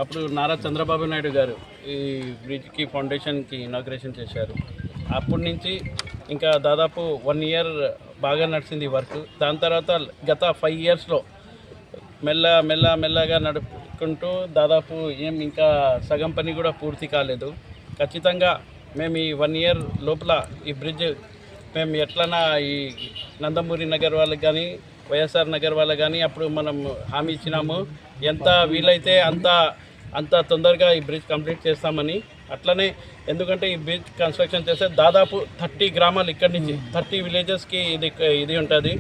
అప్పుడు నారా చంద్రబాబు నాయుడు గారు ఈ బ్రిడ్జ్కి ఫౌండేషన్కి ఇనాగ్రేషన్ చేశారు. అప్పటి నుంచి ఇంకా దాదాపు 1 ఇయర్ బాగా నడిచింది వర్క్. దాని తర్వాత గత 5 ఇయర్స్లో మెల్లగా నడుపుకుంటూ దాదాపు ఇంకా సగం పని కూడా పూర్తి కాలేదు. ఖచ్చితంగా మేము ఈ 1 ఇయర్ లోపల ఈ బ్రిడ్జ్ మేము ఎట్లన్నా ఈ నందమూరి నగర్ వాళ్ళకి కానీ వైఎస్ఆర్ నగర్ వాళ్ళకి కానీ అప్పుడు మనం హామీ ఇచ్చినాము, ఎంత వీలైతే అంత తొందరగా ఈ బ్రిడ్జ్ కంప్లీట్ చేస్తామని. అట్లనే ఎందుకంటే ఈ బ్రిడ్జ్ కన్స్ట్రక్షన్ చేస్తే దాదాపు 30 గ్రామాలు ఇక్కడి నుంచి 30 విలేజెస్కి ఇది ఉంటుంది,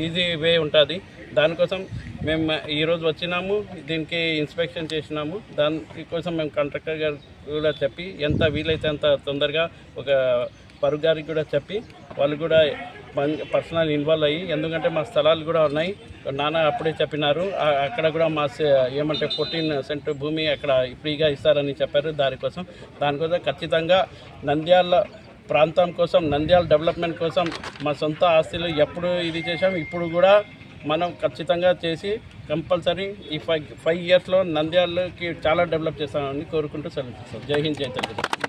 ఈజీ వే ఉంటుంది. దానికోసం మేము ఈరోజు వచ్చినాము, దీనికి ఇన్స్పెక్షన్ చేసినాము. దానికోసం మేము కాంట్రాక్టర్ గారు కూడా చెప్పి ఎంత వీలైతే అంత తొందరగా ఒక పరుగు గారికి కూడా చెప్పి వాళ్ళు కూడా పర్సనల్ ఇన్వాల్వ్ అయ్యి, ఎందుకంటే మా స్థలాలు కూడా ఉన్నాయి, నాన్న అప్పుడే చెప్పినారు, అక్కడ కూడా మా 14 సెంట్ భూమి అక్కడ ఫ్రీగా ఇస్తారని చెప్పారు. దానికోసం ఖచ్చితంగా నంద్యాల ప్రాంతం కోసం, నంద్యాల డెవలప్మెంట్ కోసం మా సొంత ఆస్తులు ఎప్పుడు ఇది చేసాం, ఇప్పుడు కూడా మనం ఖచ్చితంగా చేసి కంపల్సరీ ఈ 5 ఇయర్స్లో నంద్యాలకి చాలా డెవలప్ చేస్తామని కోరుకుంటూ సెలవు. జై హింద్, జై తెలుగు.